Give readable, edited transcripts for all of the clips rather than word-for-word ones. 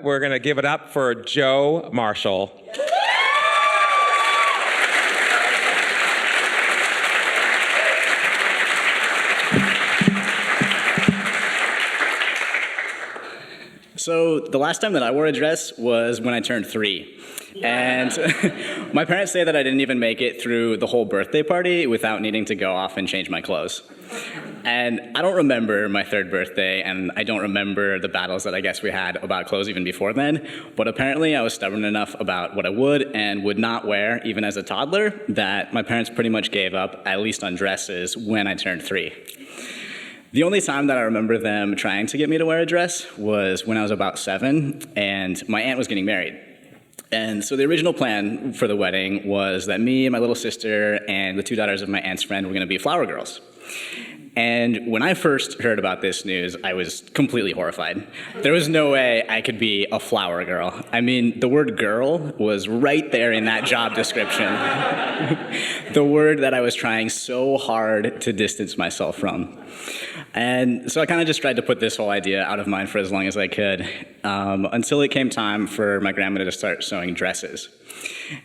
We're going to give it up for Joe Marshall. So the last time that I wore a dress was when I turned 3. And my parents say that I didn't even make it through the whole birthday party without needing to go off and change my clothes. And I don't remember my 3rd birthday, and I don't remember the battles that I guess we had about clothes even before then, but apparently I was stubborn enough about what I would and would not wear, even as a toddler, that my parents pretty much gave up, at least on dresses, when I turned 3. The only time that I remember them trying to get me to wear a dress was when I was about 7, and my aunt was getting married. And so the original plan for the wedding was that me and my little sister and the 2 daughters of my aunt's friend were going to be flower girls. And when I first heard about this news, I was completely horrified. There was no way I could be a flower girl. I mean, the word girl was right there in that job description. The word that I was trying so hard to distance myself from. And so I kind of just tried to put this whole idea out of mind for as long as I could, until it came time for my grandmother to start sewing dresses.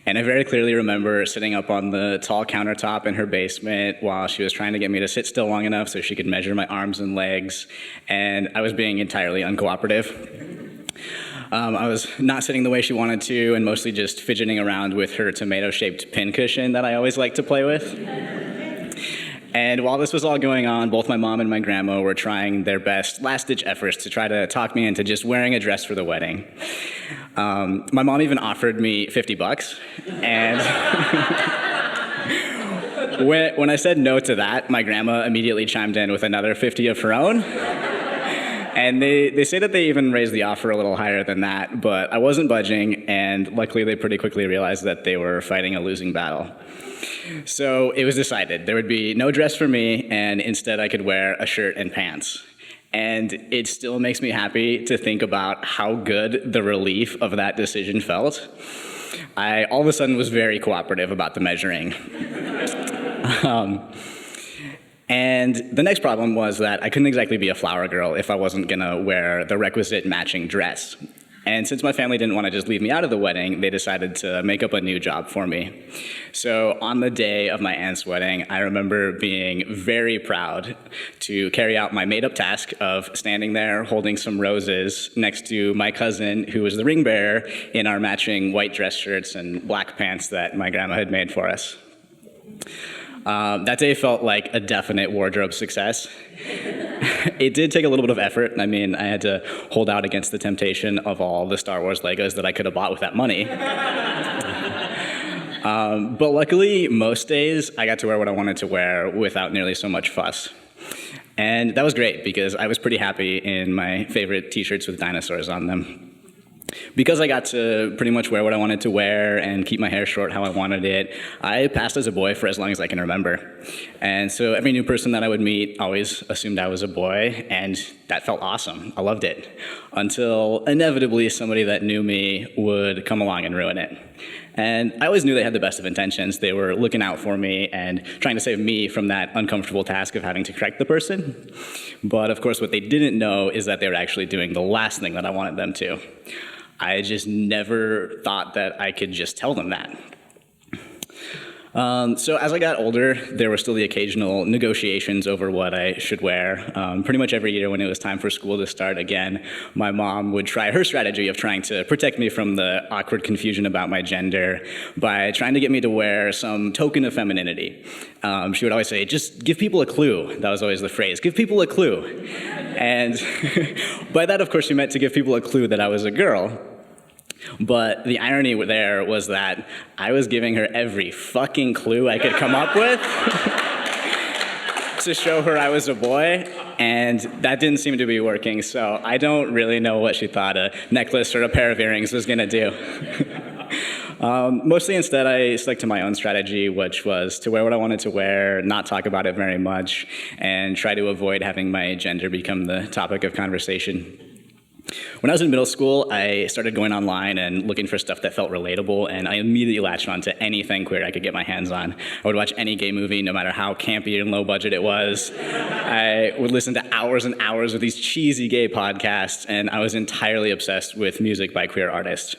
And I very clearly remember sitting up on the tall countertop in her basement while she was trying to get me to sit still long enough so she could measure my arms and legs, and I was being entirely uncooperative. I was not sitting the way she wanted to, and mostly just fidgeting around with her tomato-shaped pincushion that I always like to play with. And while this was all going on, both my mom and my grandma were trying their best last-ditch efforts to try to talk me into just wearing a dress for the wedding. My mom even offered me $50, and when I said no to that, my grandma immediately chimed in with another 50 of her own. And they say that they even raised the offer a little higher than that, but I wasn't budging, and luckily they pretty quickly realized that they were fighting a losing battle. So it was decided there would be no dress for me, and instead I could wear a shirt and pants. And it still makes me happy to think about how good the relief of that decision felt. I all of a sudden was very cooperative about the measuring. And the next problem was that I couldn't exactly be a flower girl if I wasn't gonna wear the requisite matching dress. And since my family didn't want to just leave me out of the wedding, they decided to make up a new job for me. So on the day of my aunt's wedding, I remember being very proud to carry out my made-up task of standing there holding some roses next to my cousin, who was the ring bearer, in our matching white dress shirts and black pants that my grandma had made for us. That day felt like a definite wardrobe success. It did take a little bit of effort. I mean, I had to hold out against the temptation of all the Star Wars Legos that I could have bought with that money. But luckily, most days, I got to wear what I wanted to wear without nearly so much fuss. And that was great, because I was pretty happy in my favorite t-shirts with dinosaurs on them. Because I got to pretty much wear what I wanted to wear and keep my hair short how I wanted it, I passed as a boy for as long as I can remember. And so every new person that I would meet always assumed I was a boy, and that felt awesome. I loved it. Until inevitably somebody that knew me would come along and ruin it. And I always knew they had the best of intentions. They were looking out for me and trying to save me from that uncomfortable task of having to correct the person. But of course, what they didn't know is that they were actually doing the last thing that I wanted them to. I just never thought that I could just tell them that. So as I got older, there were still the occasional negotiations over what I should wear. Pretty much every year when it was time for school to start again, my mom would try her strategy of trying to protect me from the awkward confusion about my gender by trying to get me to wear some token of femininity. She would always say, just give people a clue. That was always the phrase, give people a clue. And by that, of course, she meant to give people a clue that I was a girl. But the irony there was that I was giving her every fucking clue I could come up with to show her I was a boy, and that didn't seem to be working, so I don't really know what she thought a necklace or a pair of earrings was gonna do. Mostly instead, I stuck to my own strategy, which was to wear what I wanted to wear, not talk about it very much, and try to avoid having my gender become the topic of conversation. When I was in middle school, I started going online and looking for stuff that felt relatable, and I immediately latched onto anything queer I could get my hands on. I would watch any gay movie, no matter how campy and low budget it was. I would listen to hours and hours of these cheesy gay podcasts, and I was entirely obsessed with music by queer artists.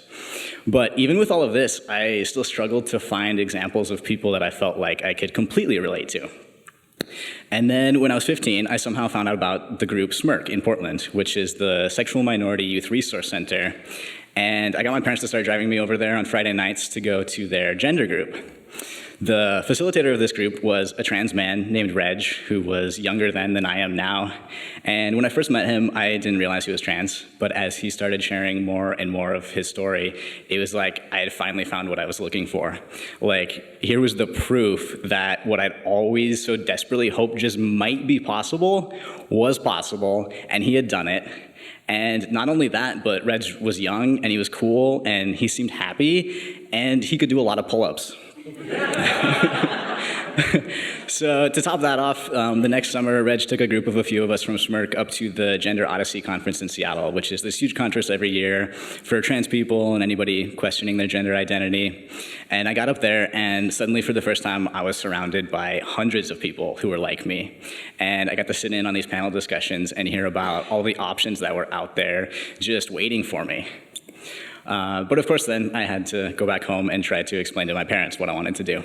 But even with all of this, I still struggled to find examples of people that I felt like I could completely relate to. And then when I was 15, I somehow found out about the group SMIRC in Portland, which is the Sexual Minority Youth Resource Center. And I got my parents to start driving me over there on Friday nights to go to their gender group. The facilitator of this group was a trans man named Reg, who was younger then than I am now. And when I first met him, I didn't realize he was trans. But as he started sharing more and more of his story, it was like I had finally found what I was looking for. Like, here was the proof that what I'd always so desperately hoped just might be possible was possible, and he had done it. And not only that, but Reg was young, and he was cool, and he seemed happy, and he could do a lot of pull-ups. So to top that off, the next summer, Reg took a group of a few of us from SMIRC up to the Gender Odyssey conference in Seattle, which is this huge conference every year for trans people and anybody questioning their gender identity. And I got up there, and suddenly for the first time, I was surrounded by hundreds of people who were like me. And I got to sit in on these panel discussions and hear about all the options that were out there just waiting for me. But of course, then I had to go back home and try to explain to my parents what I wanted to do.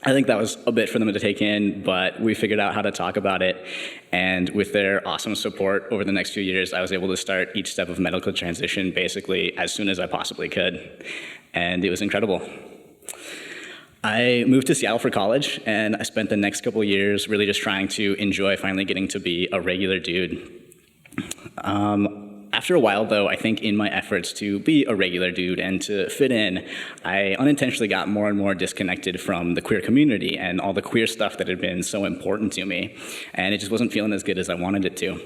I think that was a bit for them to take in, but we figured out how to talk about it. And with their awesome support over the next few years, I was able to start each step of medical transition basically as soon as I possibly could. And it was incredible. I moved to Seattle for college, and I spent the next couple years really just trying to enjoy finally getting to be a regular dude. After a while, though, I think in my efforts to be a regular dude and to fit in, I unintentionally got more and more disconnected from the queer community and all the queer stuff that had been so important to me, and it just wasn't feeling as good as I wanted it to.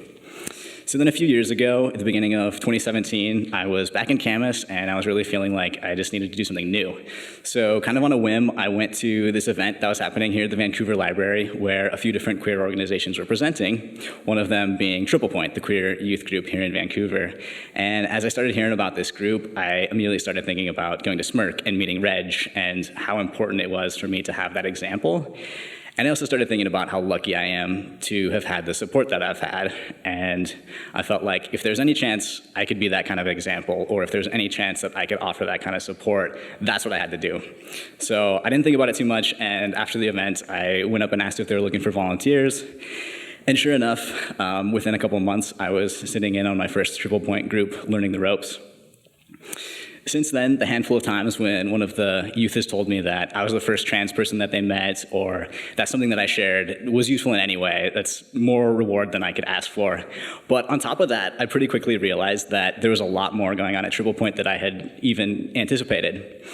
So then a few years ago, at the beginning of 2017, I was back in Camas, and I was really feeling like I just needed to do something new. So kind of on a whim, I went to this event that was happening here at the Vancouver Library, where a few different queer organizations were presenting, one of them being Triple Point, the queer youth group here in Vancouver. And as I started hearing about this group, I immediately started thinking about going to SMIRC and meeting Reg and how important it was for me to have that example. And I also started thinking about how lucky I am to have had the support that I've had. And I felt like if there's any chance I could be that kind of example, or if there's any chance that I could offer that kind of support, that's what I had to do. So I didn't think about it too much, and after the event, I went up and asked if they were looking for volunteers. And sure enough, within a couple of months, I was sitting in on my first Triple Point group, learning the ropes. Since then, the handful of times when one of the youth has told me that I was the first trans person that they met, or that something that I shared was useful in any way, that's more reward than I could ask for. But on top of that, I pretty quickly realized that there was a lot more going on at Triple Point that I had even anticipated.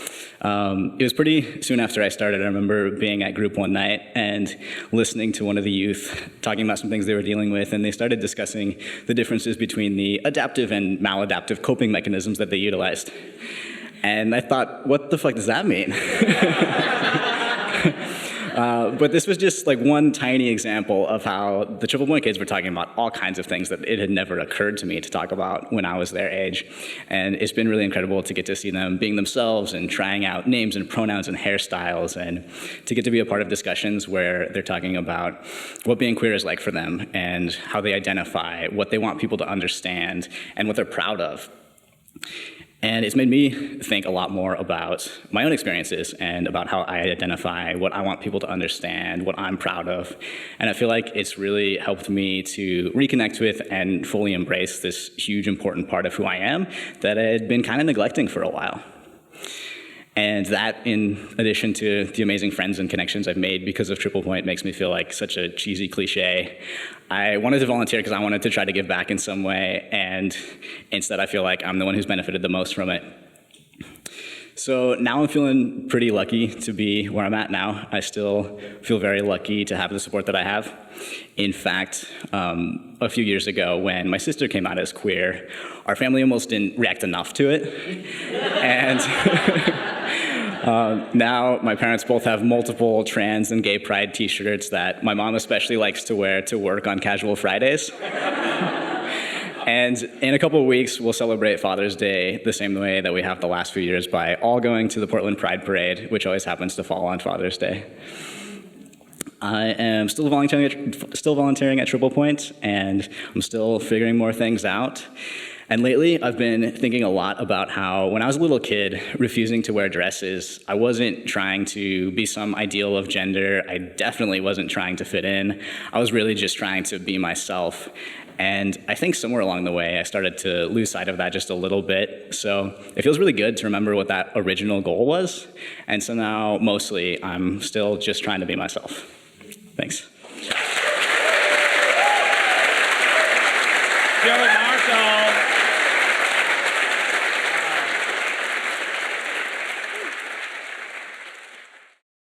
It was pretty soon after I started. I remember being at group one night and listening to one of the youth talking about some things they were dealing with, and they started discussing the differences between the adaptive and maladaptive coping mechanisms that they utilized. And I thought, what the fuck does that mean? But this was just like one tiny example of how the Triple Point kids were talking about all kinds of things that it had never occurred to me to talk about when I was their age. And it's been really incredible to get to see them being themselves and trying out names and pronouns and hairstyles, and to get to be a part of discussions where they're talking about what being queer is like for them and how they identify, what they want people to understand, and what they're proud of. And it's made me think a lot more about my own experiences and about how I identify, what I want people to understand, what I'm proud of. And I feel like it's really helped me to reconnect with and fully embrace this huge, important part of who I am that I had been kind of neglecting for a while. And that, in addition to the amazing friends and connections I've made because of Triple Point, makes me feel like such a cheesy cliche. I wanted to volunteer because I wanted to try to give back in some way, and instead I feel like I'm the one who's benefited the most from it. So now I'm feeling pretty lucky to be where I'm at now. I still feel very lucky to have the support that I have. In fact, a few years ago when my sister came out as queer, our family almost didn't react enough to it. And now my parents both have multiple trans and gay pride t-shirts that my mom especially likes to wear to work on casual Fridays. And in a couple of weeks, we'll celebrate Father's Day the same way that we have the last few years by all going to the Portland Pride Parade, which always happens to fall on Father's Day. I am still volunteering at Triple Point, and I'm still figuring more things out. And lately, I've been thinking a lot about how when I was a little kid, refusing to wear dresses, I wasn't trying to be some ideal of gender. I definitely wasn't trying to fit in. I was really just trying to be myself. And I think somewhere along the way, I started to lose sight of that just a little bit. So it feels really good to remember what that original goal was. And so now, mostly, I'm still just trying to be myself. Thanks. Joe Marshall.